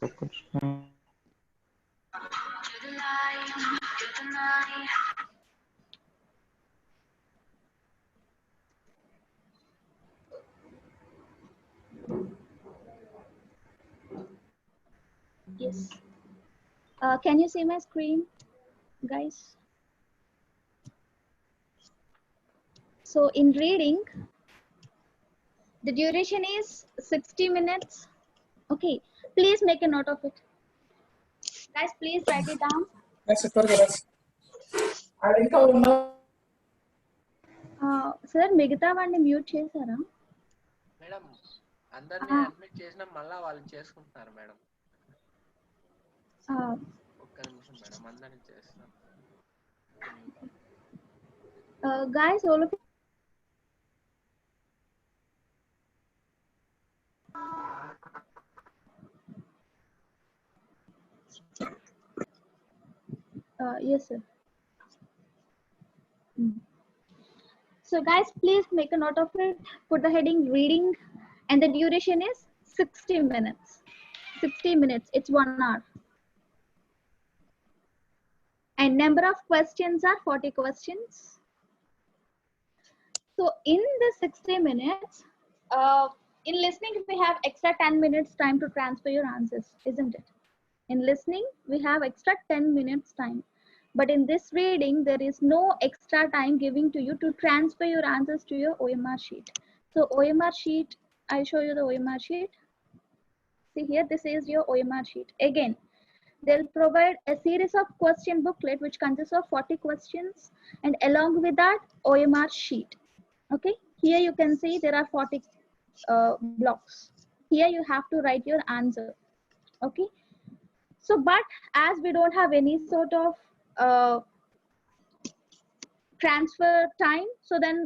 Yes. Can you see my screen, guys? So in reading, the duration is 60 minutes. Okay, please make a note of it. Guys, please write it down. Sir, మిగతా వాడిని mute చేశారా? Madam అందరిని admit చేసినా మళ్ళా వాళ్ళు చేసుకుంటున్నారు madam. ఒక్క నిమిషం మేడం, అందరిని చేస్తాం. Guys, all of yes, sir. So guys, please make a note of it. Put the heading reading, and the duration is 60 minutes. 60 minutes, it's 1 hour. And number of questions are 40 questions. So in the 60 minutes, in listening, we have extra 10 minutes time to transfer your answers, isn't it? In listening, we have extra 10 minutes time. But in this reading, there is no extra time giving to you to transfer your answers to your OMR sheet. So OMR sheet, I'll show you the OMR sheet. See here, this is your OMR sheet. Again, they'll provide a series of question booklet which consists of 40 questions, and along with that OMR sheet. Okay, here you can see there are 40 blocks. Here you have to write your answer. Okay, so but as we don't have any sort of transfer time, so then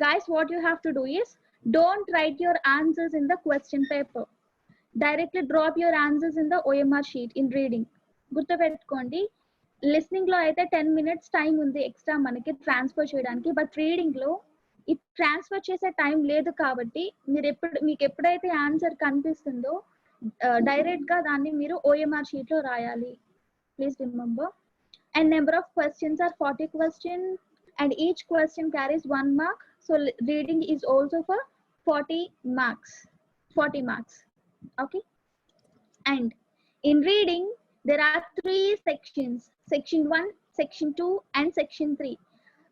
guys, what you have to do is don't write your answers in the question paper. Directly drop your answers in the OMR sheet in reading. గుర్తుపెట్టుకోండి, listening లో అయితే 10 minutes time ఉంది extra మనకి transfer చేయడానికి, but reading లో ఈ transfer చేసే time లేదు కాబట్టి మీకు ఎప్పుడైతే ఆన్సర్ కనిపిస్తుందో డైరెక్ట్ గా దాన్ని మీరు ఓఎంఆర్ షీట్ లో రాయాలి. Please remember. And number of questions are 40 questions, and each question carries 1 mark. So reading is also for 40 marks. 40 marks. Okay, and in reading there are 3 sections: section 1, section 2, and section 3.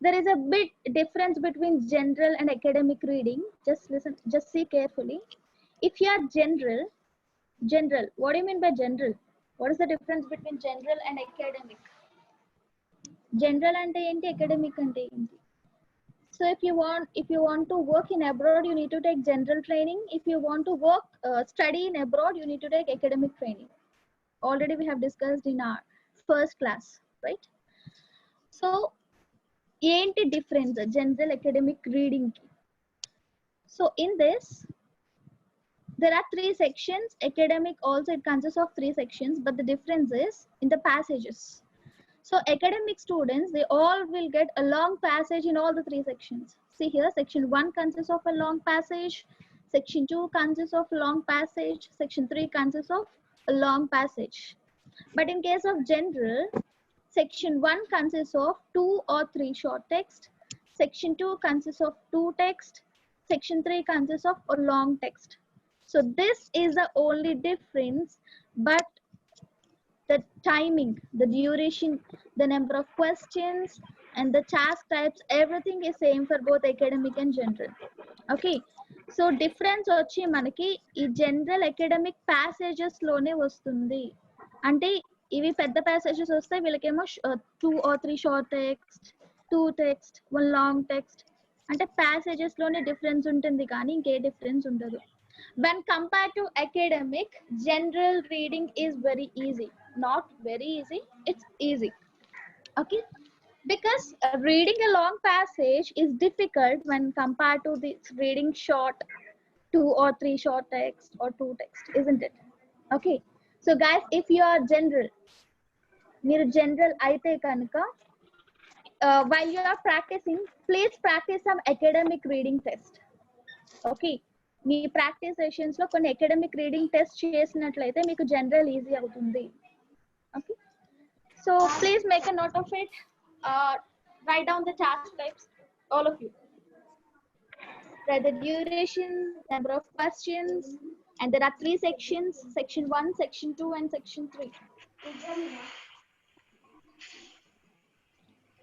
There is a bit difference between general and academic reading. Just listen, just see carefully. If you are general, what do you mean by general? What is the difference between general and academic? General ante enti, academic ante enti? So if you want to work in abroad, you need to take general training. If you want to work study in abroad, you need to take academic training. Already we have discussed in our first class, right? So enti difference general academic reading ki? So in this there are 3 sections. Academic also, it consists of 3 sections, but the difference is in the passages. So academic students, they all will get a long passage in all the 3 sections. See here, section 1 consists of a long passage, section 2 consists of a long passage, section 3 consists of a long passage. But in case of general, section 1 consists of 2 or 3 short text, section 2 consists of 2 text, section 3 consists of a long text. So this is the only difference, but the timing, the duration, the number of questions, and the task types, everything is same for both academic and general. Okay, so difference వచ్చి మనకి ఈ general academic passages లోనే వస్తుంది. అంటే ఇవి పెద్ద passages వస్తాయి, వీళ్ళకేమో 2 or 3 short text, 2 text, 1 long text. అంటే ప్యాసేజెస్ లోనే డిఫరెన్స్ ఉంటుంది కానీ ఇంకే డిఫరెన్స్ ఉండదు. When compared to academic, general reading is very easy. Not very easy, it's easy. Okay, because reading a long passage is difficult when compared to this reading short 2 or 3 short text or 2 text, isn't it? Okay, so guys, if you are general, మీరు general అయితే కనుక while you are practicing, please practice some academic reading test. Okay, me practice sessions లో కొన్ని academic reading test చేసినట్లయితే మీకు general easy అవుతుంది. Okay, so please make a note of it. Write down the task types, all of you. Write the duration, number of questions, and there are 3 sections: section 1, section 2, and section 3.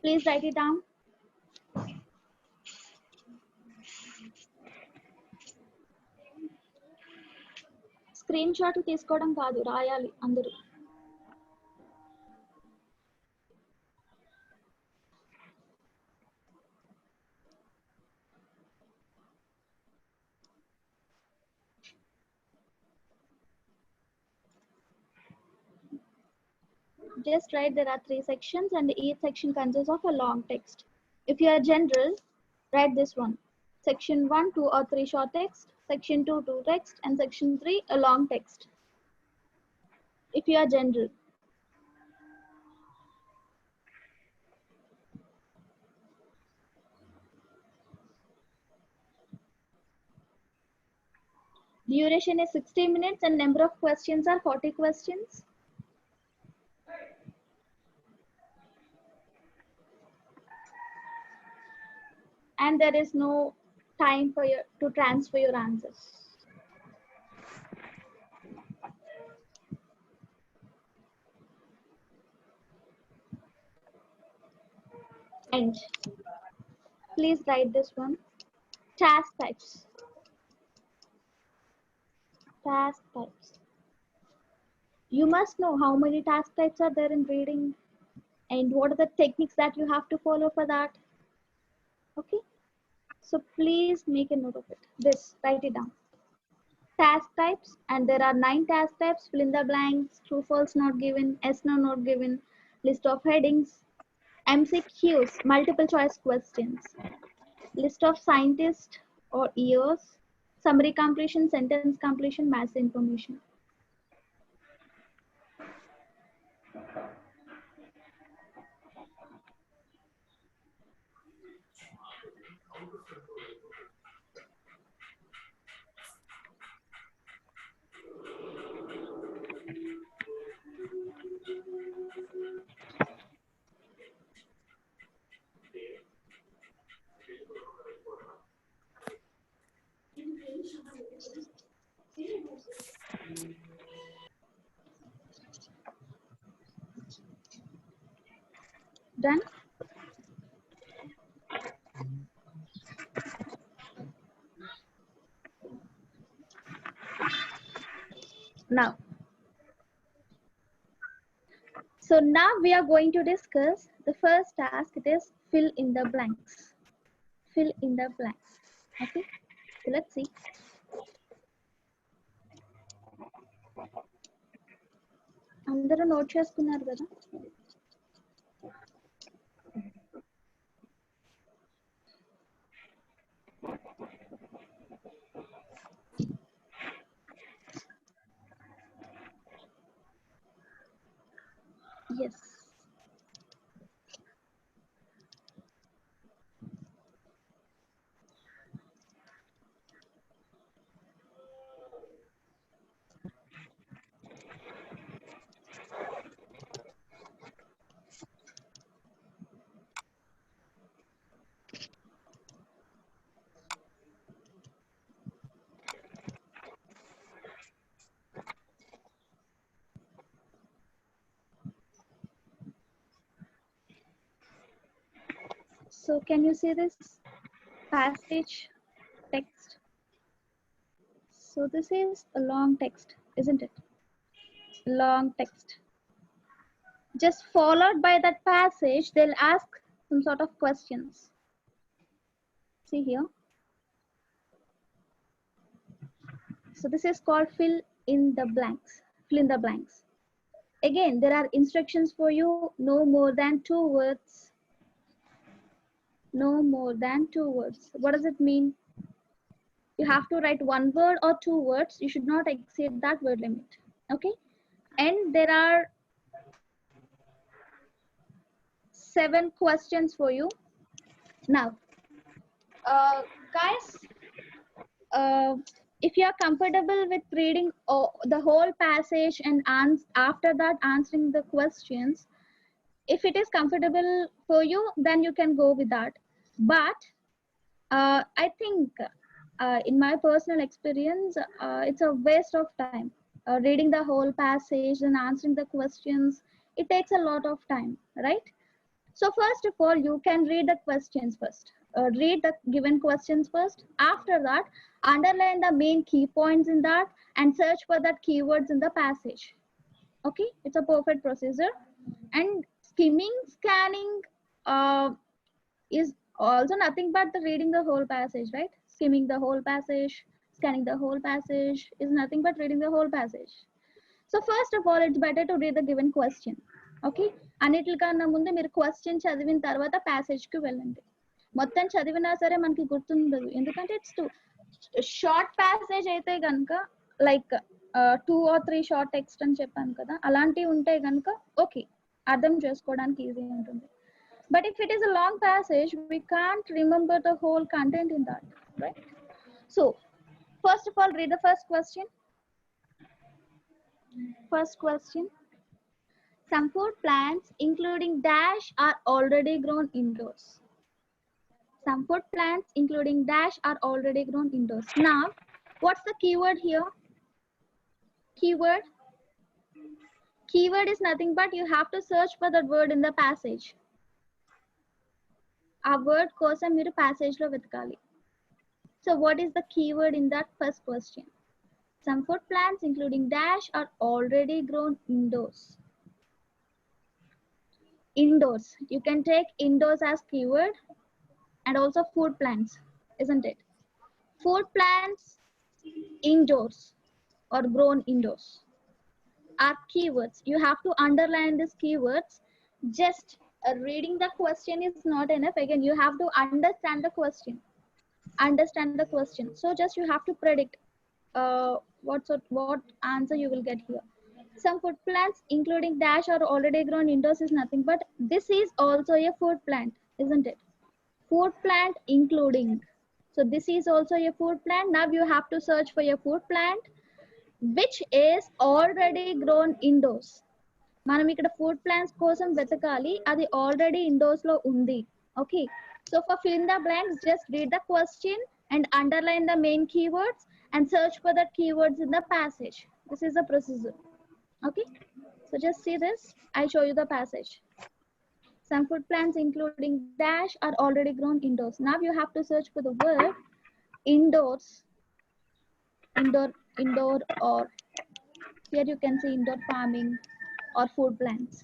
Please write it down. Screen shot తీసుకోవడం కాదు, రాయాలి అందరూ. Just write there are 3 sections and each section consists of a long text. If you are general, write this one: section 1, 2 or 3 short text, section 2, 2 text, and section 3 a long text. If you are general. Duration is 60 minutes and number of questions are 40 questions. And there is no time for you to transfer your answers. And please write this one: task types. Task types. You must know how many task types are there in reading and what are the techniques that you have to follow for that. Okay, so please make a note of it. This, write it down: task types, and there are 9 task types. Fill in the blanks: true, false, not given, yes, no, not given, list of headings, MCQs, multiple choice questions, list of scientists or years, summary completion, sentence completion, mass information. Done? Now, so now we are going to discuss the first task. It is fill in the blanks. Fill in the blanks. Okay, so let's see. అందరూ note చేసుకున్నారు కదా? Yes. So can you see this passage text? So this is a long text, isn't it? Long text. Just followed by that passage, they'll ask some sort of questions. See here. So this is called fill in the blanks. Fill in the blanks. Again, there are instructions for you: no more than 2 words. No more than 2 words. What does it mean? You have to write 1 word or 2 words. You should not exceed that word limit. Okay, and there are 7 questions for you. Now, guys, if you are comfortable with reading the whole passage and after that answering the questions, if it is comfortable for you, then you can go with that. But I think in my personal experience, it's a waste of time. Reading the whole passage and answering the questions, it takes a lot of time, right? So first of all, you can read the questions first. Read the given questions first. After that, underline the main key points in that and search for that keywords in the passage. Okay, it's a perfect procedure. And skimming, scanning is also nothing but the reading the whole passage, right? Skimming the whole passage, scanning the whole passage is nothing but reading the whole passage. So first of all, it's better to read the given question. Okay, అన్నిటికన్నా ముందు మీరు question చదివిన తర్వాత ప్యాసేజ్కి వెళ్ళండి. మొత్తం చదివినా సరే మనకి గుర్తుండదు, ఎందుకంటే ఇట్స్ టూ షార్ట్ ప్యాసేజ్ అయితే కనుక లైక్ 2 or 3 షార్ట్ టెక్స్ట్ అని చెప్పాను కదా, అలాంటివి ఉంటే కనుక ఓకే, అర్థం చేసుకోవడానికి ఈజీ ఉంటుంది. But if it is a long passage, we can't remember the whole content in that, right? So first of all, read the first question. First question. Some food plants, including dash, are already grown indoors. Some food plants, including dash, are already grown indoors. Now, what's the keyword here? Keyword. Keyword is nothing but you have to search for that word in the passage. A word కోసం మీరు passage లో వెతకాలి. So what is the keyword in that first question? Some food plants, including dash, are already grown indoors. Indoors. You can take indoors as keyword and also food plants, isn't it? Food plants indoors or grown indoors are keywords. You have to underline these keywords. Just reading the question is not enough. Again, you have to understand the question. Understand the question. So just you have to predict what answer you will get here. Some food plants, including dash, are already grown indoors is nothing but this is also a food plant, isn't it? Food plant including. So this is also a food plant. Now you have to search for a food plant which is already grown indoors. మనం ఇక్కడ food plants కోసం వెతకాలి, అది already indoors లో ఉంది. Okay, so for fill in the blanks, just read the question and underline the main keywords and search for the keywords in the passage. This is the procedure. Okay, so just see this. I show you the passage. Some food plants, including dash, are already grown indoors. Now you have to search for the word indoors. Indoor, or here you can see indoor farming or food plants.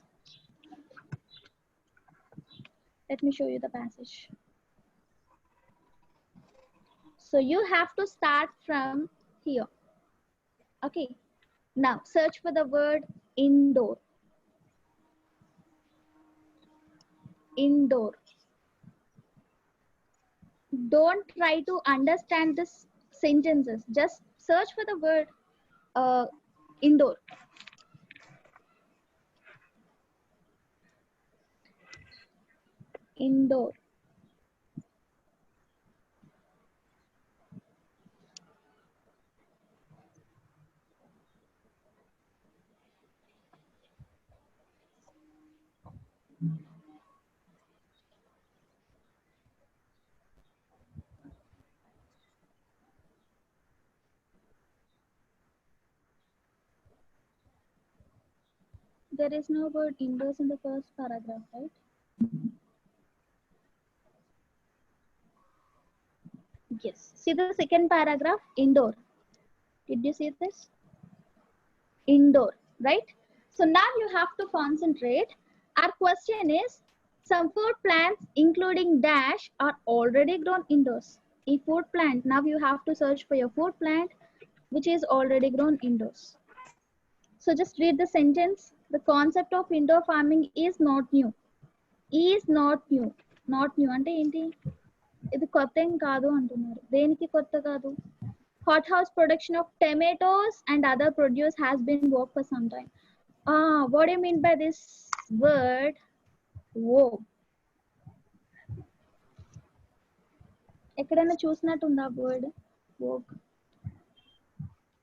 Let me show you the passage. So you have to start from here. Okay, now search for the word indoor. Indoor. Don't try to understand this sentences. Just search for the word indoor. Indoor. There is no word indoors in the first paragraph, right? Yes. See the second paragraph, indoor. Did you see this? Indoor, right? So now you have to concentrate. Our question is, some food plants, including dash, are already grown indoors. A food plant, now you have to search for your food plant, which is already grown indoors. So just read the sentence. The concept of indoor farming is not new. Is not new. Not new అంటే ఏంటి? ఇది కొత్త ఏం కాదు అంటున్నారు. దేనికి కొత్త కాదు? Hothouse production of tomatoes and other produce has been worked for some time. What do you mean by this word? Whoa. ఎక్కడైనా చూసినట్టుందా word? Work.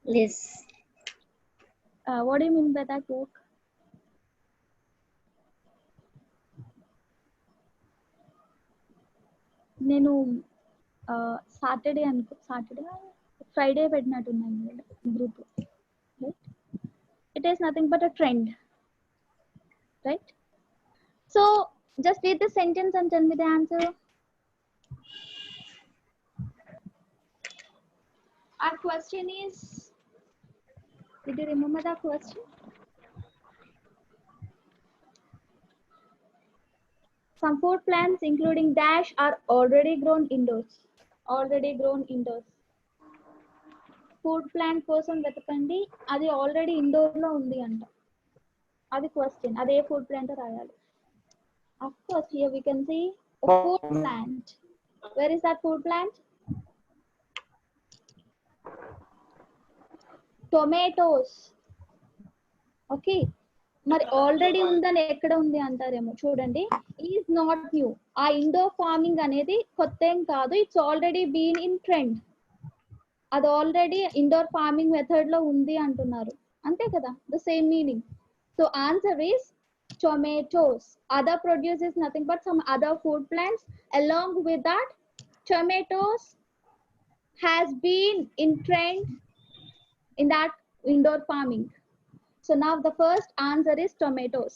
Yes. What do you mean by that, work? నేను Saturday Friday పెట్టినట్టున్నాను group, right? It is nothing but a trend, right? So just read the sentence and tell me the answer. Our question is, did you remember that question? Some food plants including dash are already grown indoors. Already grown indoors. Food plant కోసం వెతకండి, అది already indoor లో ఉంది అంట. అది question, అదే food plant రాయాలి. Of course, here we can see a food plant. Where is that food plant? Tomatoes. Okay. మరి ఆల్రెడీ ఉందని ఎక్కడ ఉంది అంటారేమో, చూడండి. Is not new. ఆ ఇండోర్ ఫార్మింగ్ అనేది కొత్త ఏం కాదు, it's already been in trend. అది ఆల్రెడీ ఇండోర్ ఫార్మింగ్ మెథడ్ లో ఉంది అంటున్నారు, అంతే కదా? The same meaning. So answer is tomatoes. Other produce is nothing but some other food plants. Along with that, tomatoes has been in trend in that indoor farming. So now the first answer is tomatoes.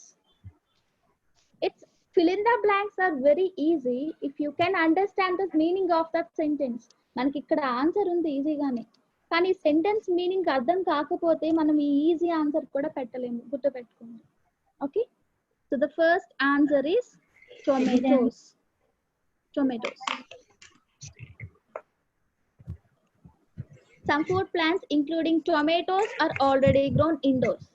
It's fill in the blanks are very easy if you can understand the meaning of that sentence. మనకి ఇక్కడ answer ఉంది ఈజీగానే, కానీ sentence meaning అర్థం కాకపోతే మనం ఈ easy answer కూడా పెట్టలేము, గుర్తుపెట్టుకోండి. Okay, so the first answer is tomatoes. Tomatoes. Some food plants including tomatoes are already grown indoors.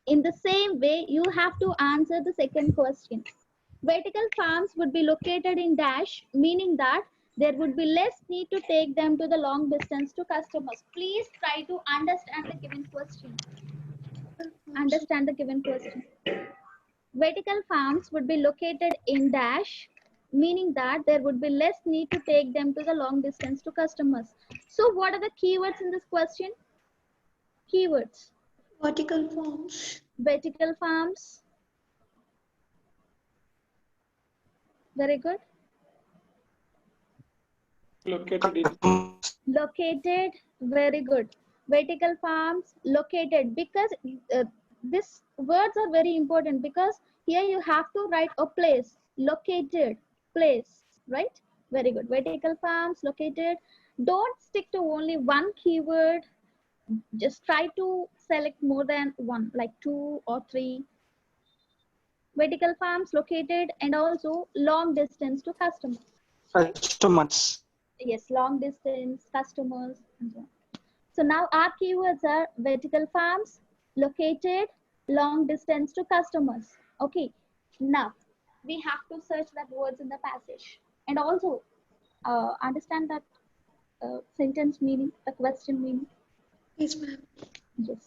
In the same way, you have to answer the second question. Vertical farms would be located in dash, meaning that there would be less need to take them to the long distance to customers. Please try to understand the given question. Understand the given question. Vertical farms would be located in dash, meaning that there would be less need to take them to the long distance to customers. So what are the keywords in this question? Keywords. Vertical farms. Vertical farms. Very good. Located. Very good. Vertical farms, located, because these words are very important, because here you have to write a place. Located, place, right? Very good. Vertical farms, located. Don't stick to only one keyword. Just try to select more than one, like 2 or 3. Vertical farms, located, and also long distance to customers. Customers. Yes, long distance, customers, and so on. So now our keywords are vertical farms, located, long distance to customers. Okay, now we have to search that words in the passage and also understand that sentence meaning, the question meaning. Yes, ma'am. Yes.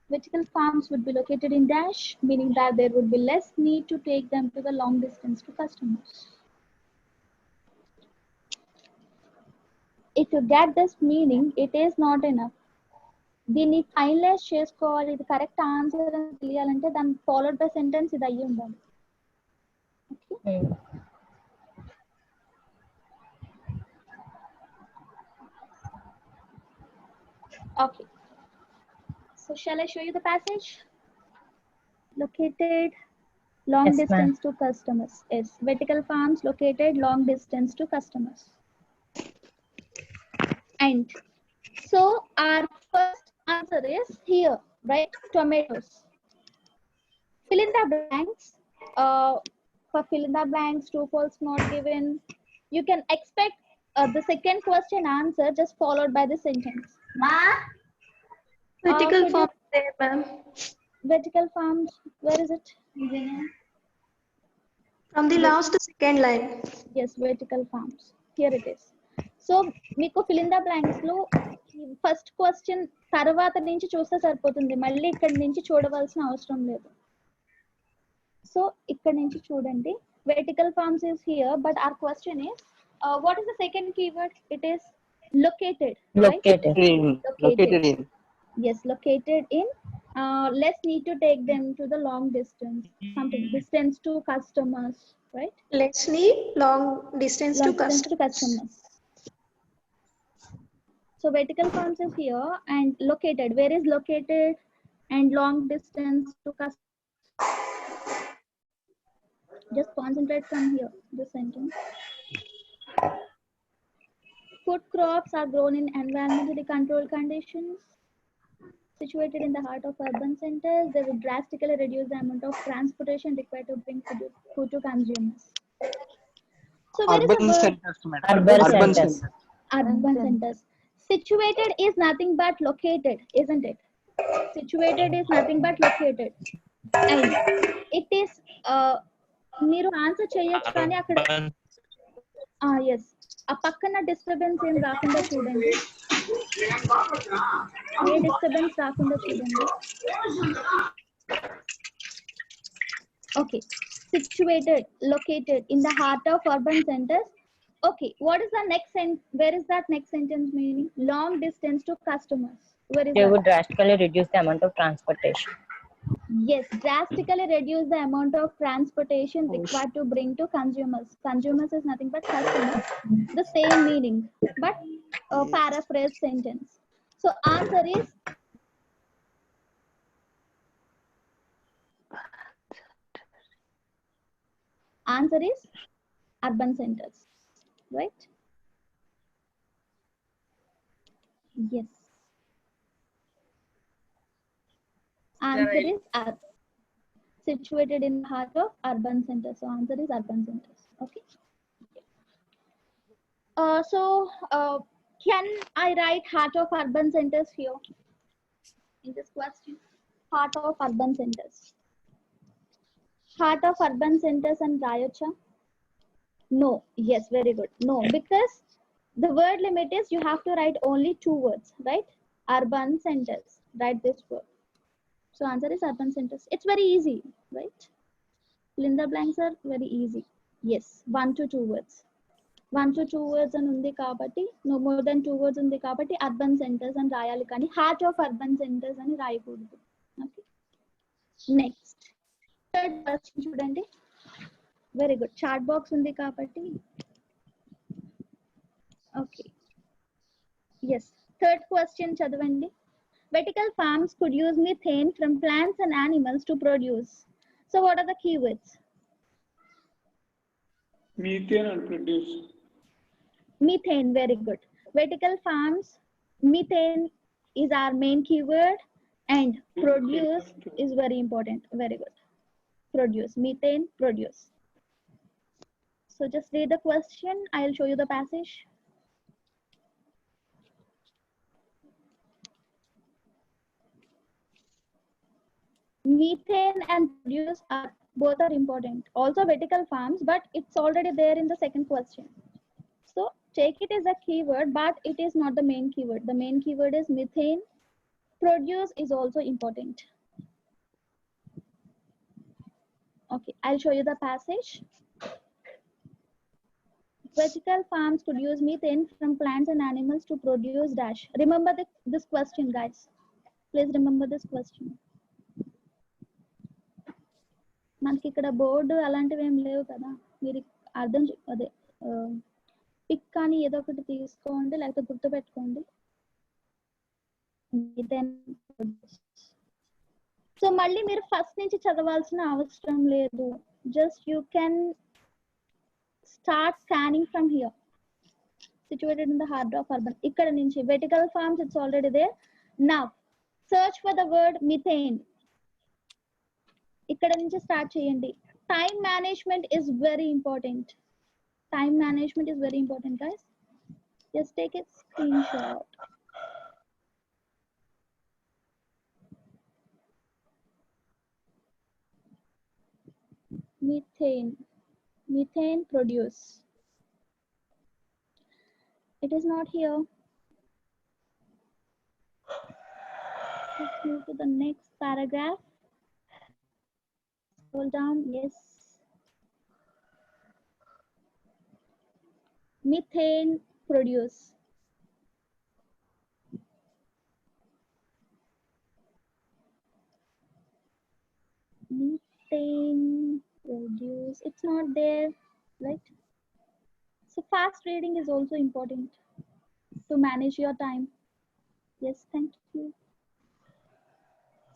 Vertical farms would be located in dash, meaning that there would be less need to take them to the long distance to customers. If you get this meaning, it is not enough. దీన్ని finalise చేసుకోవాలి, ఇది correct answer అని తెలియాలంటే దాని followed by sentence ఇది అయ్యి ఉండాలి. Okay, so shall I show you the passage? Located, long Yes, distance to customers. Yes, vertical farms, located, long distance to customers. And so our first answer is here, right? Tomatoes. Fill in the blanks. For fill in the blanks, true, false, not given. You can expect the second question answer just followed by the sentence. Vertical could you- farms there, ma'am. Vertical farms, where is it? From the last to second line. Yes, vertical farms. Here it is. So మీకు fill in the blanks లో first question తర్వాత నుంచి చూస్తే సరిపోతుంది, మళ్ళీ ఇక్కడ నుంచి చూడవలసిన అవసరం లేదు. సో ఇక్కడ నుంచి చూడండి. Vertical farms is here, but our question is what is the second keyword? It is located, right? Located. Located in. Yes, located in. Let's need to take them to the long distance. Something distance to customers, right? Let's need long distance Long to distance to customers. customers. So vertical forms is here and located. Where is located and long distance to customers? Just concentrate from here. This sentence. Food crops are grown in environmentally controlled conditions. Situated in the heart of urban centers, they will drastically reduce the amount of transportation required to bring food to consumers. So where is the Urban word centers, madam. Urban Urban centers. centers. urban centers? Situated is nothing but located, isn't it? Situated is nothing but located. And it is మీరు answer చేయొచ్చు కానీ అక్కడ yes ఆ పక్కన disturbance ఏం రాకుండా చూడండి ఏ disturbance రాకుండా చూడండి okay situated located in the heart of urban centers. Okay, what is the next where is that next sentence meaning? Long distance to customers. Where is They that? would drastically reduce the amount of transportation. Yes, drastically reduce the amount of transportation required to bring to consumers. Consumers is nothing but customers. The same meaning, but paraphrase sentence. So answer is urban centers, right? Yes. Answer is situated in the heart of urban centers. So answer is urban centers. Okay. Can I write heart of urban centers here in this question? Heart of urban centers. Heart of urban centers and Rayocha? No. Yes, very good. No, because the word limit is you have to write only 2 words, right? Urban centers. Write this word. So answer is urban centers. It's very easy, right? Fill in the blanks are very easy. Yes, 1 to 2 words. 1 to 2 words and undi kabatti, no more than 2 words undi kabatti urban centers and rayali kani heart of urban centers ani rayakudadu. Okay. Next. Third question chudandi. Very good. Chat box undi kabatti. Okay. Yes. Third question chadavandi. Vertical farms could use methane from plants and animals to produce. So what are the keywords? Methane and produce. Methane, very good. Vertical farms, methane is our main keyword and produce is very important. Very good. Produce, methane, produce. So just read the question. I'll show you the passage. Methane and produce are both are important. Also vertical farms, but it's already there in the second question. So take it as a keyword, but it is not the main keyword. The main keyword is methane. Produce is also important. Okay, I'll show you the passage. Vertical farms could use methane from plants and animals to produce dash. Remember this question, guys. Please remember this question. మనకి ఇక్కడ board అలాంటివి ఏం లేవు కదా మీరు అర్థం అదే pick కానీ ఏదో ఒకటి తీసుకోండి లేకపోతే గుర్తు పెట్టుకోండి సో మళ్ళీ మీరు ఫస్ట్ నుంచి చదవాల్సిన అవసరం లేదు just you can start scanning from here. Situated in the heart of urban. Ikkada nunchi vertical farms, it's already there. Now search for the word methane. Ikkada nunchi start cheyandi. Time management is very important. Time management is very important, guys. Just take a screenshot. Methane produce. It is not here. Let's move to the next paragraph. Scroll down. Yes. Methane produce. Methane, reduce. It's not there, right? So fast reading is also important to manage your time. Yes, thank you.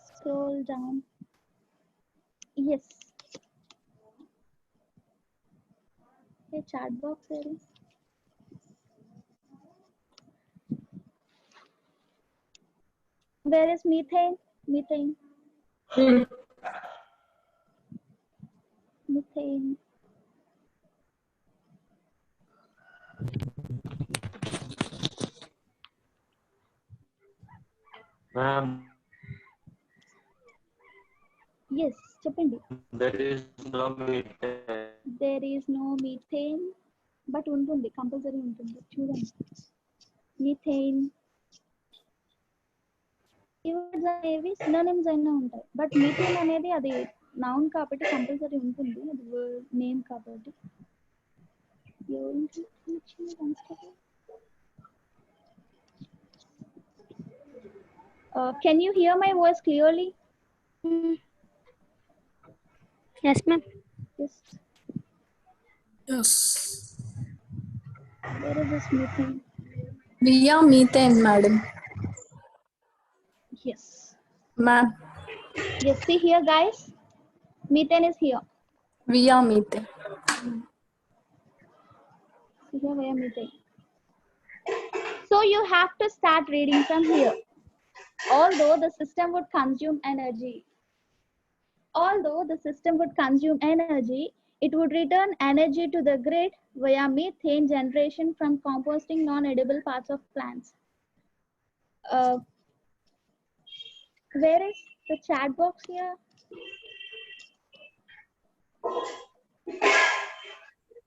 Scroll down. Yes. Okay, chat box here. Where is methane? Methane. Methane. Ma'am, Yes, చెప్పండి. there is no methane. There is no methane, but ఉంటుంది, compulsory ఉంటుంది, చూడండి. Methane. Keywords అనేవి synonyms అయినా ఉంటాయి, but methane అనేది అది noun కాబట్టి కంపల్సరీ ఉంటుంది, అది నేమ్ కాబట్టి. Can you hear my voice clearly? Yes, ma'am. Yes. Yes. Where is this methane? Via methane, madam. Yes. Ma'am, Yes, see here, guys. Methane is here. via methane. See here where methane. So you have to start reading from here. Although the system would consume energy, it would return energy to the grid via methane generation from composting non-edible parts of plants. Where is the chat box here?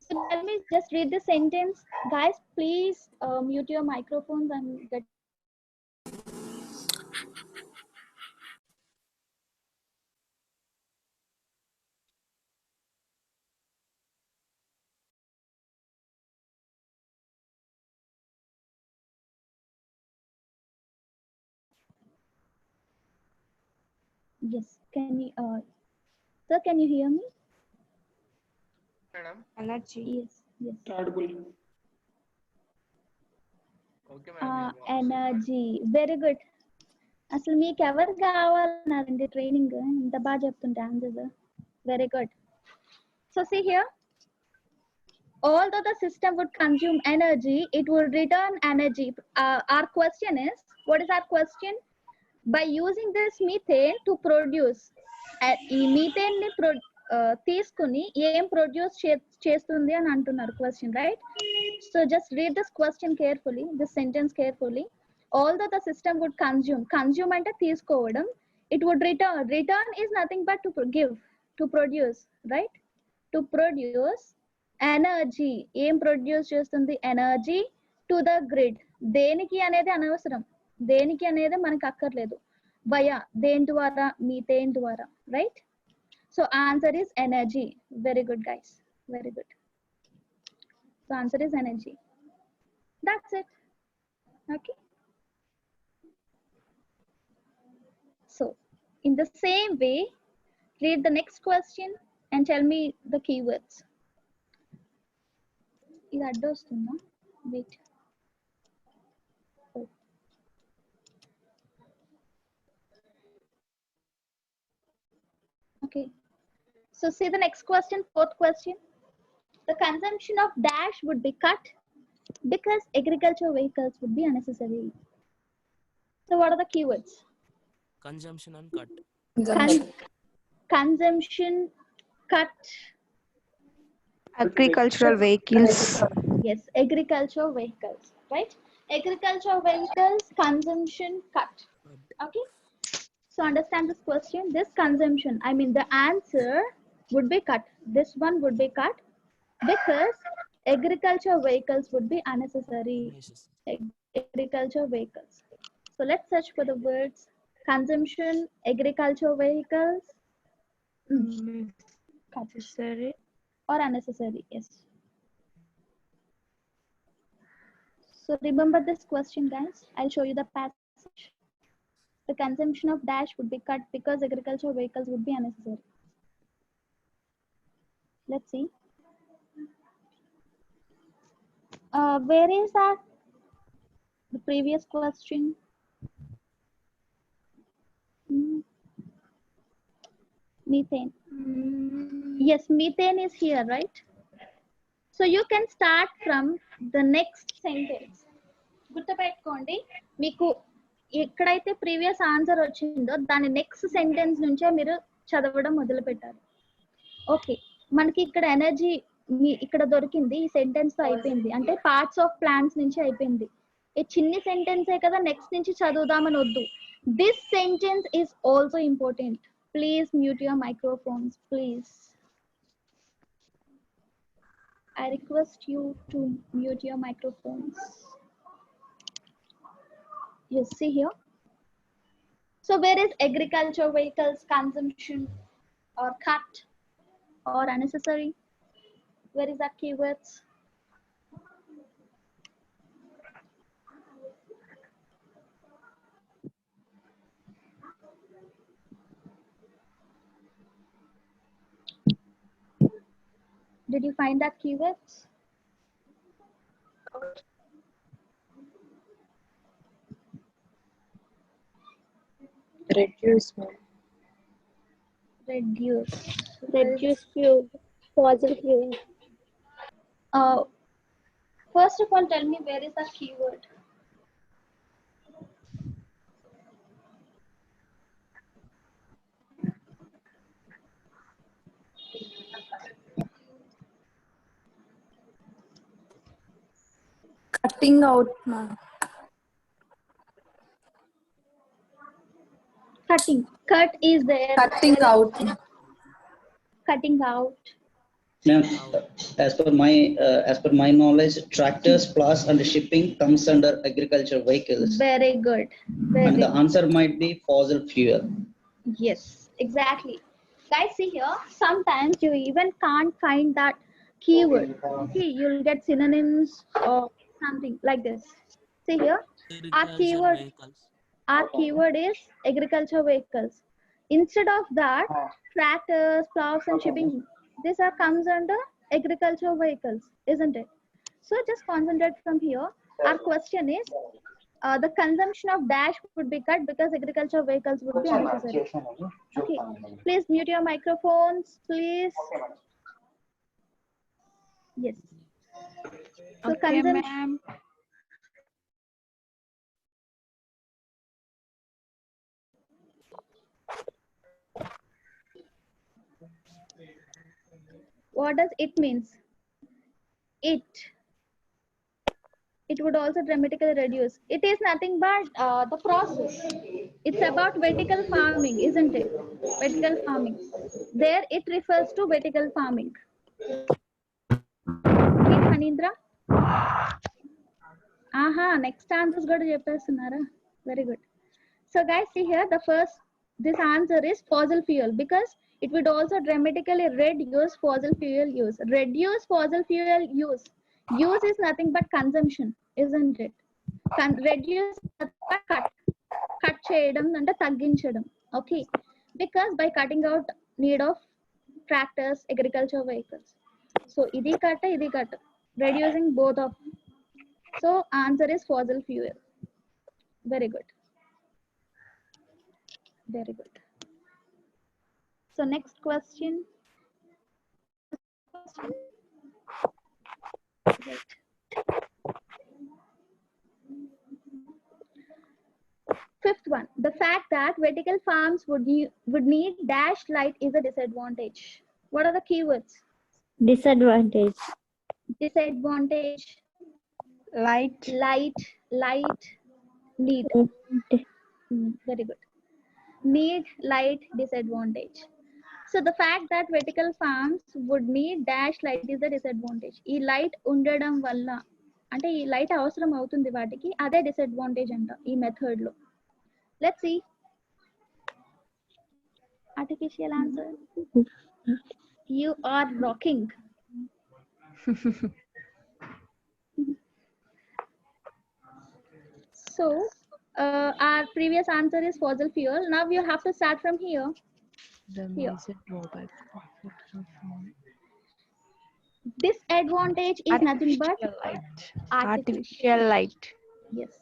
So tell me, just read the sentence. Guys, please mute your microphones and get. Yes, can you, sir, can you hear me? Madam Energy. Yes, yes. Third bullet. Okay madam energy, very good. అసలు మీకు ఎవరు కావాలన్నారండి training? ఇంత బాగా చెప్తుంటే answers. Very good. So see here, although the system would consume energy, it would return energy. Our question is, what is our question? By using this methane to produce, ఈ methane ని తీసుకుని ఏం produce చేస్తుంది అని అంటున్నారు question, right? So just read this question carefully, this sentence carefully. Although the system would consume అంటే తీసుకోవడం, it would return is nothing but to give, to produce, right? To produce energy. ఏం produce చేస్తుంది? Energy to the grid. దేనికి అనేది అనవసరం, దేనికి అనేది మనకు అక్కర్లేదు. వయా, దేని ద్వారా? మీథేన్ ద్వారా, right? So answer is energy. Very good, guys, very good. So answer is energy. That's it. Okay. So in the same way, read the next question and tell me the keywords. ఇది అడ్డొస్తుందా? Wait. Oh. Okay. So see the next question, fourth question. The consumption of dash would be cut because agricultural vehicles would be unnecessary. So what are the keywords? Consumption and cut. Consumption, cut. Agricultural vehicles. Yes, agricultural vehicles, right? Agricultural vehicles, consumption, cut. Okay. So understand this question. This consumption, I mean the answer would be cut. This one would be cut because agricultural vehicles would be unnecessary. Agricultural vehicles. So let's search for the words consumption, agricultural vehicles, Necessary. or unnecessary. Yes. So remember this question, guys. I'll show you the passage. The consumption of dash would be cut because agricultural vehicles would be unnecessary. Let's see. Where is that? The previous question. Methane. Yes, methane is here, right? So you can start from the next sentence. గుర్తుపెట్టుకోండి, మీకు ఎక్కడైతే previous answer వచ్చిందో దాని next sentence నుంచే మీరు చదవడం మొదలు పెట్టాలి. ఓకే, మనకి ఇక్కడ ఎనర్జీ ఇక్కడ దొరికింది, ఈ సెంటెన్స్ తో అయిపోయింది. అంటే పార్ట్స్ ఆఫ్ ప్లాంట్స్ నుంచి అయిపోయింది. ఈ చిన్ని సెంటెన్సే కదా, నెక్స్ట్ నుంచి చదువుదామని వద్దు. This sentence is also important. Please mute your microphones, please. I request you to mute your microphones. You see here. So where is agriculture vehicles consumption or cut or unnecessary? Where is that keywords? Did you find that keywords? Reduce, ma'am. Reduce. Reduce fuel, fossil fuel. First of all, tell me where is that keyword? Cutting out, ma'am. Cutting. Cut is there. Cutting out. Cutting out. Ma'am, as per my knowledge, tractors, plows, and shipping comes under agriculture vehicles. Very good. Very And the good. answer might be fossil fuel. Yes, exactly. Guys, see here, sometimes you even can't find that keyword. Okay, you'll get synonyms or something like this. See here, Agriculture our keyword is agriculture vehicles. Instead of that, tractors, plows, and shipping, this comes under agriculture vehicles, isn't it? So just concentrate from here. Our question is, the consumption of dash would be cut because agriculture vehicles would be unnecessary. Okay, please mute your microphones, please. Yes. So consumption. What does it means? It would also dramatically reduce. It is nothing but the process. It's about vertical farming, isn't it? Vertical farming. There it refers to vertical farming. Okay, Hanindra? Aha, next answer is going to Sunara. Very good. So guys, see here, this answer is fossil fuel because it would also dramatically reduce fossil fuel use. Reduce fossil fuel use. Use is nothing but consumption, isn't it? Reduce cut cheyadam ante tagginchadam. Okay, because by cutting out need of tractors, agriculture vehicles. So idi cut, reducing both of. So answer is fossil fuel. Very good. Very good. So next question. Right. Fifth one, the fact that vertical farms would need dash light is a disadvantage. What are the keywords? Disadvantage. Disadvantage, Light. need. Very good. Need, light, disadvantage. So the fact that vertical farms would need dash light is the disadvantage. ఈ light ఉండడం వల్ల అంటే ఈ light అవసరం అవుతుంది వాటికి, అదే disadvantage అంట ఈ మెథడ్ లో. Let's see artificial answer. You are rocking. So our previous answer is fossil fuel. Now you have to start from here. Here. Disadvantage is nothing but Artificial light. Yes.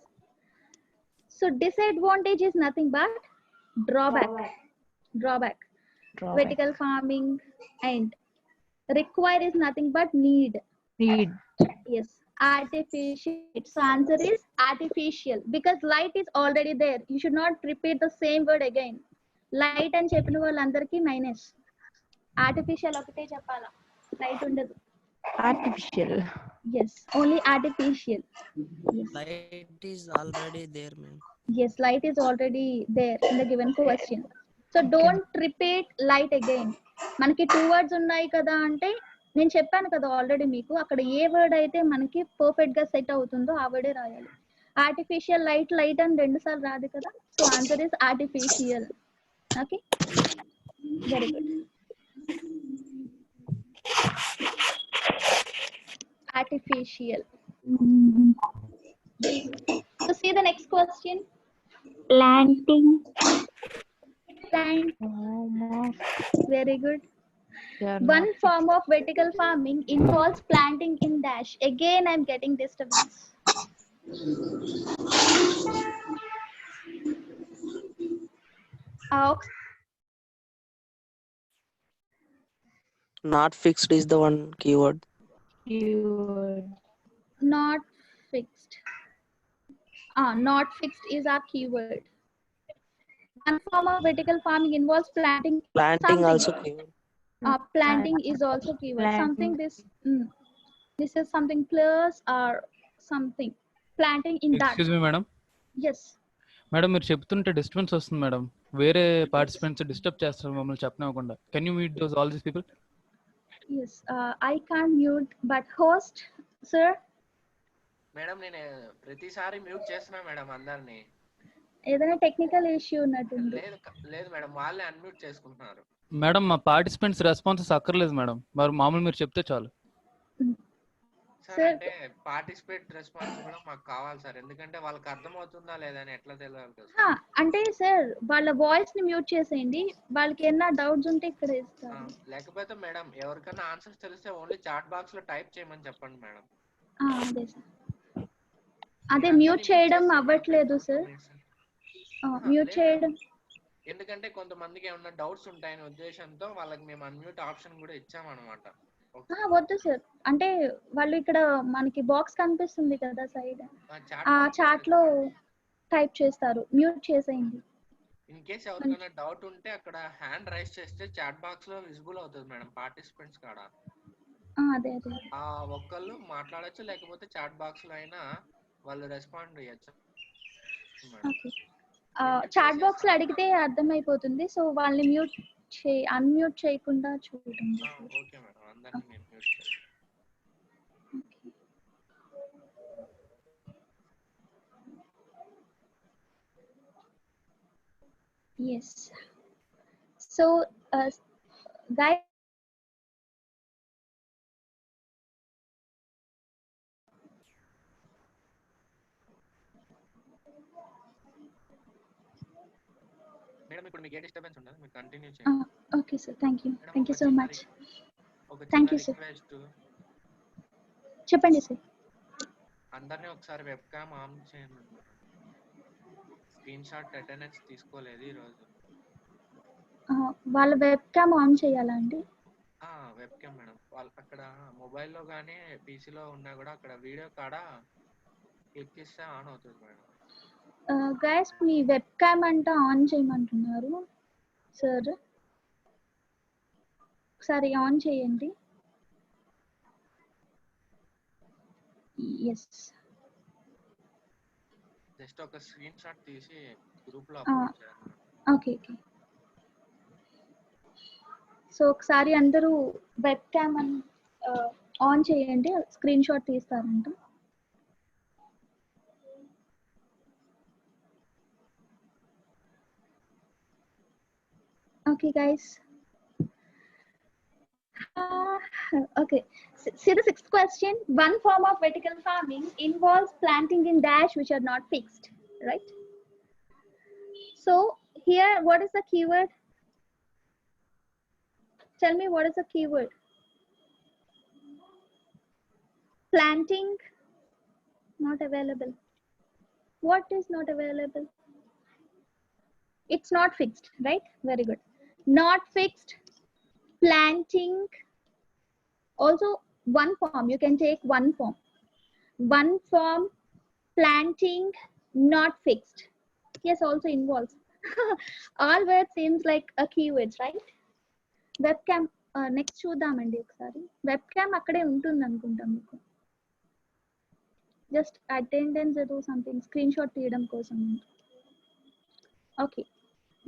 So disadvantage is nothing but drawback. Drawback. Vertical farming, and require is nothing but need. Need. Yes. Artificial. So answer is artificial because light is already there. You should not repeat the same word again. Light and చెప్పిన వాళ్ళందరికీ minus. Artificial ఒకటే చెప్పాలా, light ఉండదు. Artificial. Yes, only artificial. Yes. Light is already there, ma'am. Yes, light is already there in the given question. So don't repeat light again. మనకి 2 words ఉన్నాయి కదా అంటే నేను చెప్పాను కదా ఆల్రెడీ మీకు, అక్కడ ఏ వర్డ్ అయితే మనకి పర్ఫెక్ట్ గా సెట్ అవుతుందో ఆ వర్డే రాయాలి. ఆర్టిఫిషియల్ లైట్, లైట్ అని 2 సార్లు రాదు కదా. So answer is artificial. Okay, very good. Artificial. So see the next question. Planting. Plant. Very good. They're One not form of vertical farming involves planting in dash. Again, I'm getting disturbance. Not fixed is the one keyword. keyword. Not fixed. Not fixed is our keyword. One form of vertical farming involves planting. Planting something. also keyword. Planting is also keyword. Planting. Something this is something plus or something. Planting in that. Excuse me madam. Yes. Madam మీరు చెప్తుంటే disturbance వస్తుంది madam. వేరే participants disturb చేస్తారు మమ్మల్ని చెప్పనివ్వకుండా. Can you meet those all these people? Yes. I can't mute, but host, sir. Madam నేను ప్రతిసారి mute చేస్తున్నా మేడం అందరినీ. ఏదైనా టెక్నికల్ ఇష్యూ ఉన్నట్టుంది. లేదు మేడం, వాళ్ళే అన్మ్యూట్ చేసుకుంటున్నారు. మేడం మా పార్టిసిపెంట్స్ రెస్పాన్సెస్ అక్కర్లేదు మేడం, మరి మామూలు మీరు చెప్తే చాలు. సార్ అంటే పార్టిసిపేట్ రెస్పాన్స్ కూడా మాకు కావాలి సార్, ఎందుకంటే వాళ్ళకి అర్థమవుతుందా లేదా అని ఎట్లా తెలియాలి కదా. అంటే సార్ వాళ్ళ వాయిస్ ని మ్యూట్ చేసేయండి, వాళ్ళకి ఏమైనా డౌట్స్ ఉంటే ఇక్కడ ఇస్తారు. లేకపోతే మేడం ఎవరికైనా ఆన్సర్స్ తెలిస్తే ఓన్లీ చాట్ బాక్స్ లో టైప్ చేయమని చెప్పండి మేడం. అదే సార్, అదే మ్యూట్ చేయడం అవ్వట్లేదు సార్. మ్యూట్ చేయడం ఎందుకంటే కొంతమందికి ఏమన్నా డౌట్స్ ఉంటాయనే ఉద్దేశంతో వాళ్ళకి మేము అన్మ్యూట్ ఆప్షన్ కూడా ఇచ్చామన్నమాట. వద్దు సార్, అంటే వాళ్ళు ఇక్కడ మనకి బాక్స్ కనిపిస్తుంది కదా సైడ్, ఆ చాట్ లో టైప్ చేస్తారు, మ్యూట్ చేసేయండి. ఇన్ కేస్ ఎవరికైనా డౌట్ ఉంటే అక్కడ హ్యాండ్ రైజ్ చేస్తే చాట్ బాక్స్ లో విజిబుల్ అవుతుంది మేడం పార్టిసిపెంట్స్ కాడ. అదే అదే ఒక్కళ్ళు మాట్లాడొచ్చు, లేకపోతే చాట్ బాక్స్ లో అయినా వాళ్ళు రెస్పాండ్ చేయొచ్చు. చాట్ బాక్స్ లో అడిగితే అర్థమైపోతుంది, సో వాళ్ళని అన్మ్యూట్ చేయకుండా చూడండి. ఓకే మేడం, అందరినీ నేను మ్యూట్ చేస్తాను. Yes. So, guys, మేడం ఇప్పుడు మీకు ఏ డిస్టర్బెన్స్ ఉండదు, మీరు కంటిన్యూ చేయండి. Okay sir, thank you so much. ఒక థ్యాంక్ యూ చిన్న సార్. రిక్వెస్ట్, చెప్పండి సార్. అందరినీ ఒకసారి వెబ్ క్యామ్ ఆన్ చేయండి. స్క్రీన్ షాట్ అటెండెన్స్ తీసుకోలేదు ఈరోజు. వాళ్ళ వెబ్ క్యామ్ ఆన్ చేయాలా అండి? వెబ్ క్యామ్ మేడం, వాళ్ళు అక్కడ మొబైల్లో కానీ పీసీలో ఉన్నా కూడా అక్కడ వీడియో కాడ క్లిక్ చేస్తే ఆన్ అవుతుంది మేడం. గైస్ మీ వెబ్ క్యామ్ అంతా ఆన్ చేయమంటున్నారు సార్, ఒకసారి ఆన్ చేయండి. ఎస్, జస్ట్ ఒక స్క్రీన్ షాట్ తీసి గ్రూప్ లో అప్లోడ్ చేయండి. Okay okay. సో ఒకసారి అందరూ వెబ్ క్యామ్ ఆన్ చేయండి, స్క్రీన్ షాట్ తీస్తారంట. Okay, guys. Okay. See the sixth question. One form of vertical farming involves planting in dash which are not fixed, right? So here, what is the keyword? Tell me what is the keyword? Planting, not available. What is not available? It's not fixed, right? Very good. Not fixed. Planting. Also one form, you can take one form. One form, planting, not fixed. Yes, also involves. All words seems like a keywords, right? Webcam, next చూద్దామండి ఒకసారి. Webcam అక్కడే ఉంటుంది అనుకుంటా మీకు. Just attendance ఏదో something screenshot తీయడం కోసం. Okay,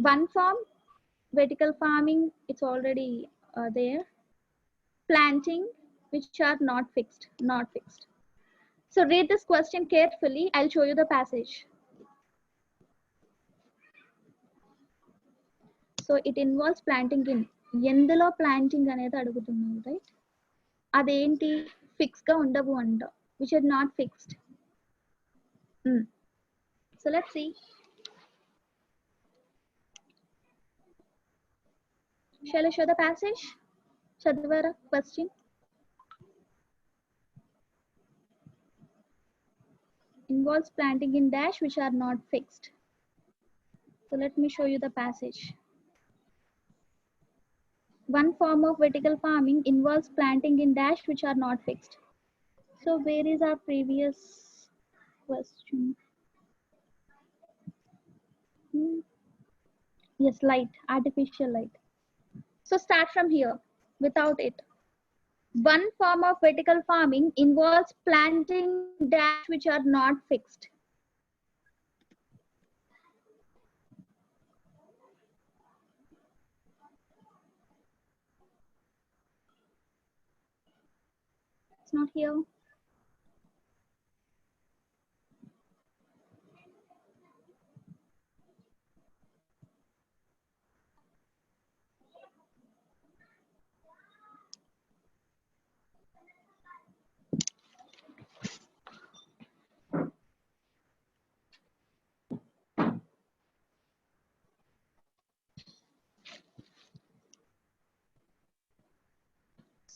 one farm, vertical farming, it's already there. Planting, which are not fixed, not fixed. So read this question carefully. I'll show you the passage. So it involves planting in. ఎందులో planting అనేది అడుగుతున్నావు, right? అదేంటి? Fix గా ఉండవు అంట, which are not fixed. So let's see. Shall I show the passage? Chadvara question. Involves planting in dash which are not fixed. So let me show you the passage. One form of vertical farming involves planting in dash which are not fixed. So where is our previous question? Yes, light, artificial light. So start from here without it. One form of vertical farming involves planting dash which are not fixed. It's not here.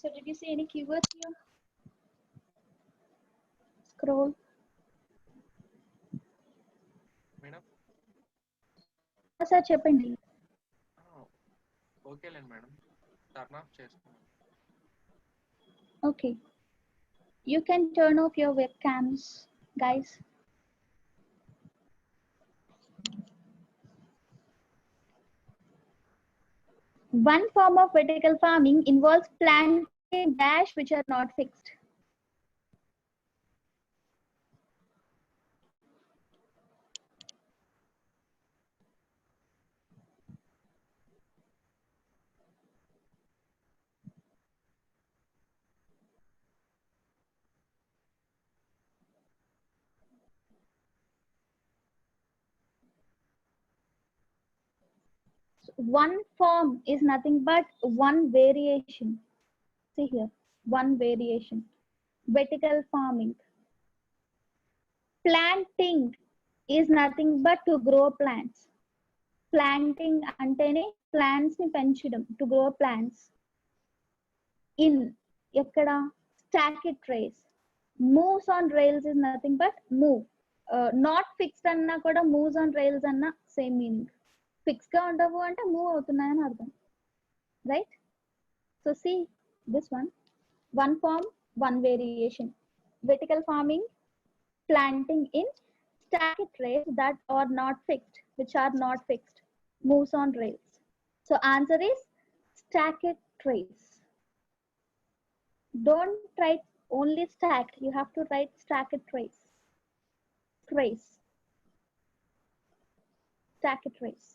So did you see any keywords here? Scroll. Madam sir చెప్పండి. ఓకేలేండి madam, turn off చేస్తున్నాను. Okay. You can turn off your webcams, guys. One form of vertical farming involves planting dash which are not fixed. One form is nothing but one variation. See here, one variation. Vertical farming. Planting is nothing but to grow plants. Planting antene plants ni penchadam, to grow plants. In ekkada, stack it trays. Moves on rails is nothing but move. Not fixed anna kuda moves on rails anna same meaning. Fixed ga undavu ante move avutunnayani ardham, right? So see this one. One form, one variation. Vertical farming, planting in stacked trays that are not fixed, which are not fixed, moves on rails. So answer is stacked trays. Don't write only stacked, you have to write stacked trays. Trays. Stacked trays.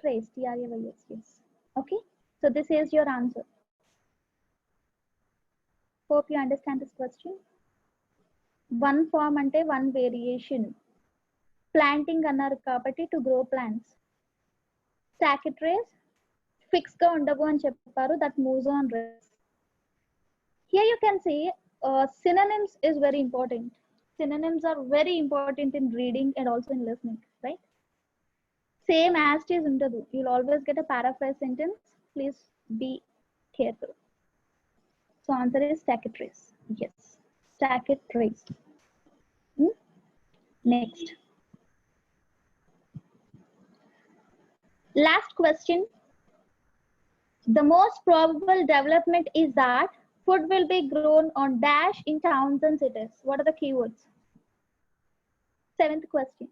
Trays, T-R-A-Y-S, yes. Okay, so this is your answer. Hope you understand this question. One form ante one variation. Planting annaru kabatti to grow plants. Stacked trays, fixed ga undavu ani chepparu, that moves on rails. Here you can see synonyms is very important. Synonyms are very important in reading and also in listening, right? Same as it is undadu. You'll always get a paraphrase sentence. Please be careful. So So answer is stack it trace. Yes, stack it trace. Next. Last question. The most probable development is that food will be grown on dash in towns and cities. What are the keywords? 7th question.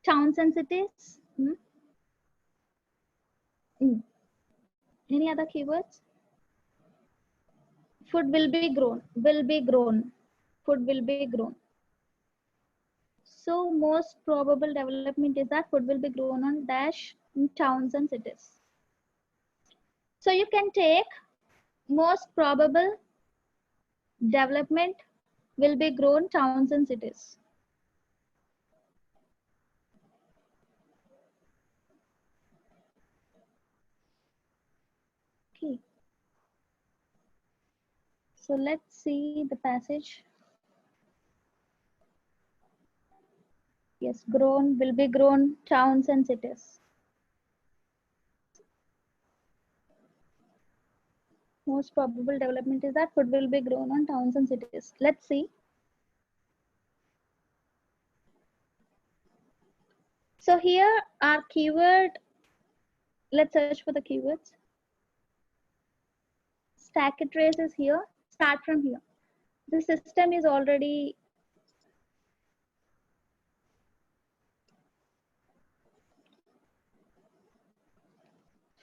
Towns and cities. Any other keywords? Food will be grown. Will be grown. Food will be grown. So most probable development is that food will be grown on dash in towns and cities. So you can take most probable development will be grown towns and cities. Okay. So let's see the passage. Yes, grown will be grown towns and cities. Most probable development is that food will be grown on towns and cities. Let's see. So here our keyword, let's search for the keywords. Stack it trace is here. Start from here. The system is already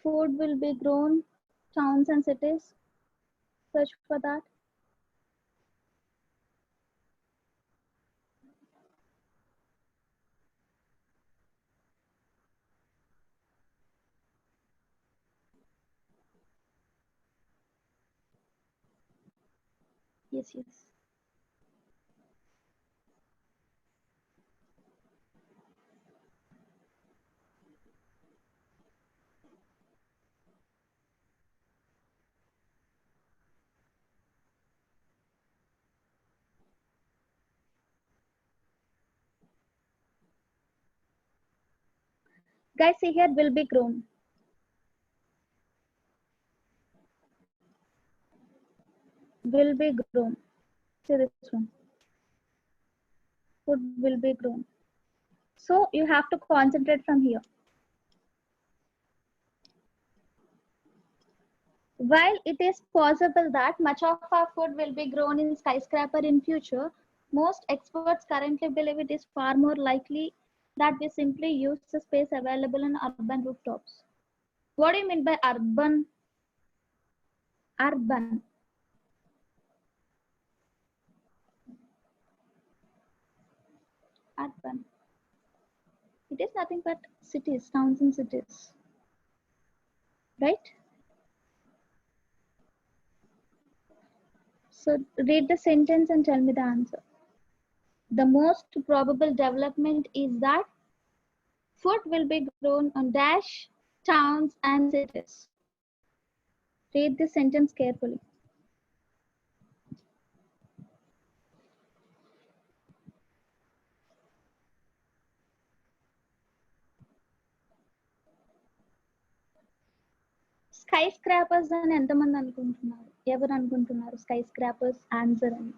food will be grown towns and cities. Search for that. Yes, yes. Guys, see here will be grown. Will be grown. See this one. Food will be grown. So you have to concentrate from here. While it is possible that much of our food will be grown in skyscraper in future, most experts currently believe it is far more likely that we simply use the space available in urban rooftops. What do you mean by urban? Urban. Urban. It is nothing but cities, towns and cities. Right? So read the sentence and tell me the answer. The most probable development is that food will be grown on dash, towns and cities. Read the sentence carefully. Skyscrapers అని ఎంతమంది అనుకుంటున్నారు? ఎవరు అనుకుంటున్నారు sky scrapers answer అని?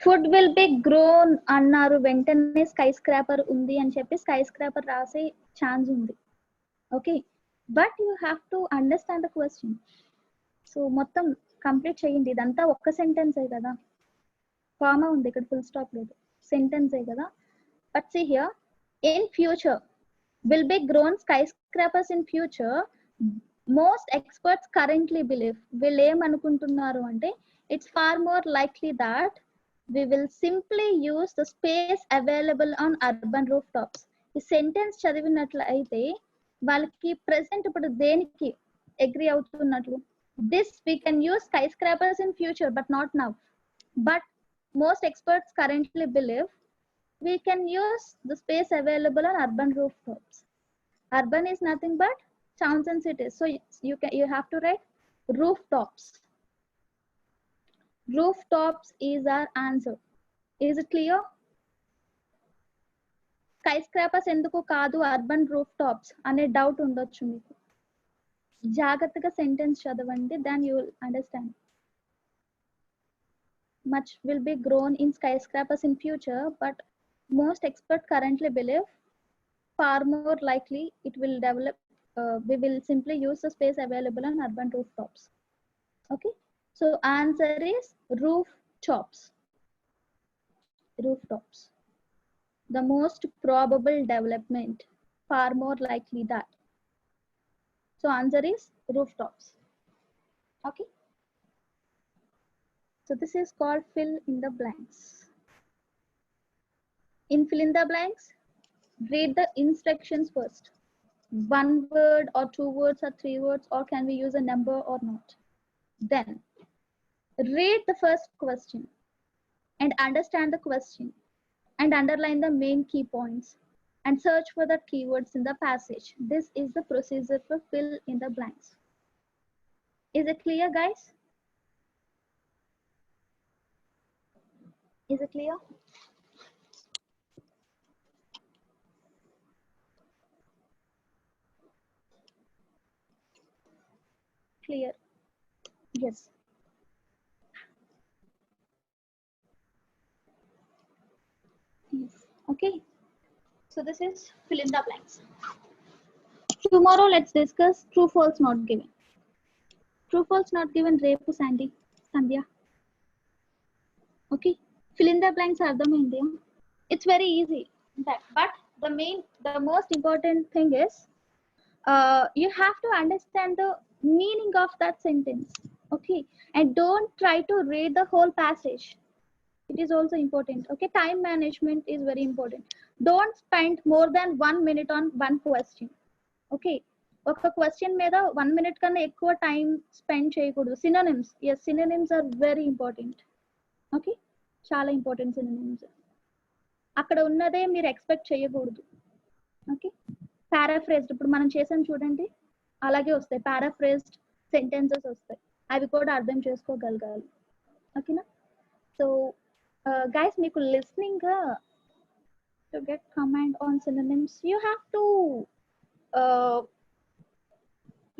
Food will be grown అన్నారు, వెంటనే sky scraper ఉంది అని చెప్పి స్కై స్క్రాపర్ రాసే ఛాన్స్ ఉంది. Okay, but you have to understand the question. So మొత్తం కంప్లీట్ చేయండి. ఇదంతా ఒక్క సెంటెన్సే కదా, కామా ఉంది ఇక్కడ, ఫుల్ స్టాప్ లేదు, సెంటెన్సే కదా. But see here, in future will be grown skyscrapers in future, most experts currently believe. వీళ్ళు ఏమనుకుంటున్నారు అంటే it's far more likely that we will simply use the space available on urban rooftops. ఈ sentence చదివినట్లు అయితే వాళ్ళకి present ఇప్పుడు దేనికి agri అవుతున్నట్లు? This we can use skyscrapers in future but not now. But most experts currently believe we can use the space available on urban rooftops. Urban is nothing but towns and cities. So you have to write rooftops. Rooftops is our answer. Is it clear? Skyscrapers ఎందుకు కాదు urban rooftops అనే doubt ఉండొచ్చు మీకు. జాగ్రత్తగా sentence చదవండి, then you will understand. Much will be grown in skyscrapers in future, but most experts currently believe far more likely it will develop. We will simply use the space available on urban rooftops. Okay, so answer is rooftops. Rooftops, the most probable development, far more likely that. So answer is rooftops. Okay, so this is called fill in the blanks. In fill in the blanks, read the instructions first. One word or two words or three words, or can we use a number or not? Then read the first question and understand the question and underline the main key points and search for the keywords in the passage. This is the procedure for fill in the blanks. Is it clear, guys? Is it clear? Clear? Yes. Yes. Okay. So this is fill in the blanks. Tomorrow let's discuss true false not given. True false not given repu Sandhya. Okay. Fill in the blanks అర్థమైంది. It's very easy. But the most important thing is you have to understand the meaning of that sentence. Okay. And don't try to read the whole passage. It is also important. Okay. Time management is very important. Don't spend more than 1 minute on one question. Okay. ఒక question మీద 1 minute కన్నా ఎక్కువ time spend చేయకూడదు. Synonyms, yes, synonyms are very important. Okay, చాలా important synonyms. అక్కడ ఉన్నదే మీరు expect చేయకూడదు. ఓకే, పారాఫ్రేజ్డ్ ఇప్పుడు మనం చేసాం చూడండి, అలాగే వస్తాయి. పారాఫ్రేజ్డ్ సెంటెన్సెస్ వస్తాయి, అవి కూడా అర్థం చేసుకోగలగాలి. ఓకేనా? సో గైస్, మీకు listening to get command on synonyms you have to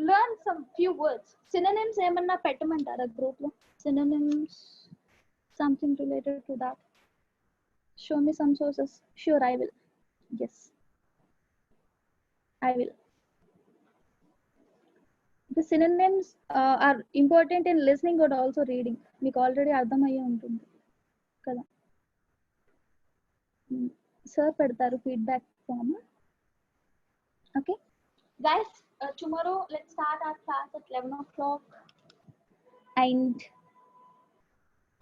learn some few words. Synonyms ఏమన్నా పెట్టమంటారా గ్రూప్ లో? Synonyms, something related to that. Show me some sources. Sure, I will. Yes, I will. The synonyms are important in listening but also reading. మీకు already అర్థమయ్యే ఉంటుంది కదా. Sir పెడతారు feedback form. Okay guys, tomorrow let's start our class at 11 o'clock and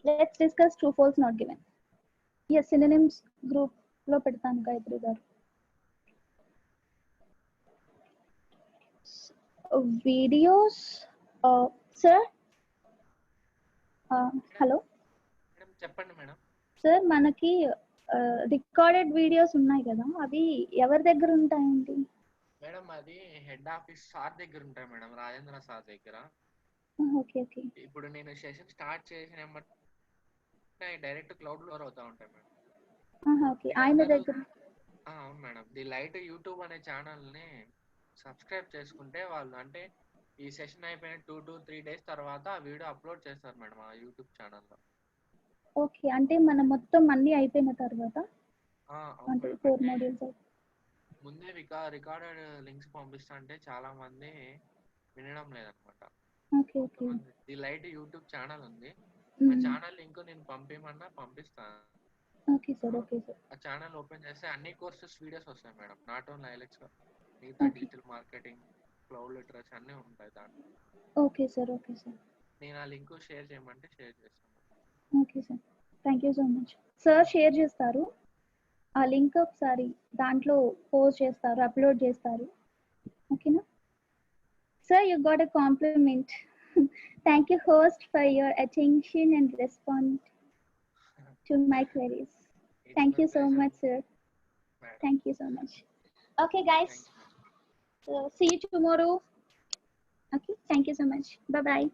let's discuss true false not given. Yes, synonyms group lo pedtanu Gayatri garu. Videos, sir, hello madam చెప్పండి madam. Sir, మనకి recorded videos ఉన్నాయి కదా, అవి ఎవరి దగ్గర ఉంటాయండి? Madam అది head office sir దగ్గర ఉంటాయి మేడం, రాజేంద్ర సార్ దగ్గర. Okay okay. ఇప్పుడు నేను సెషన్ స్టార్ట్ చేసిన డైరెక్ట్ క్లౌడ్ లో అవుతా ఉంటాయి మేడం. ఓకే, ఆయన దగ్గర. అవును మేడం. ది లైట్ యూట్యూబ్ అనే ఛానల్ ని సబ్స్క్రైబ్ చేసుకుంటే వాళ్ళు, అంటే ఈ సెషన్ అయిపోయిన 2 to 3 days తర్వాత ఆ వీడియో అప్లోడ్ చేస్తారు మేడం ఆ యూట్యూబ్ ఛానల్లో. ఓకే, అంటే మనం మొత్తం అన్ని అయిపోయిన తర్వాత, అంటే 4 modules ముందే రికార్డెడ్ లింక్స్ పంపిస్తా అంటే చాలా మంది వినడం లేదనమాట. Okay okay. The light YouTube channel ఉంది, ఆ ఛానల్ లింక్ నేను పంపిస్తాను. Okay sir, okay sir. ఆ ఛానల్ ఓపెన్ చేస్తే అన్ని కోర్సెస్ వీడియోస్ వస్తాయి మేడం, నాట్ ఓన్లీ ఐలెక్స్, మిగతా డిజిటల్ మార్కెటింగ్, క్లౌడ్ లిటరసీ అన్నీ ఉంటాయి దాంట్లో. Okay sir, okay sir. నేను ఆ లింక్ షేర్ చేయమంటే షేర్ చేస్తాను. Okay sir, thank you so much. Sir share చేస్తారు ఆ లింక్, ఒకసారి దాంట్లో పోస్ట్ చేస్తారు, అప్లోడ్ చేస్తారు. ఓకేనా sir? You got a compliment. Thank you host for your attention and response to my queries. Thank you so much, sir. Thank you so much. Okay guys, so see you tomorrow. Okay, thank you so much. Bye bye.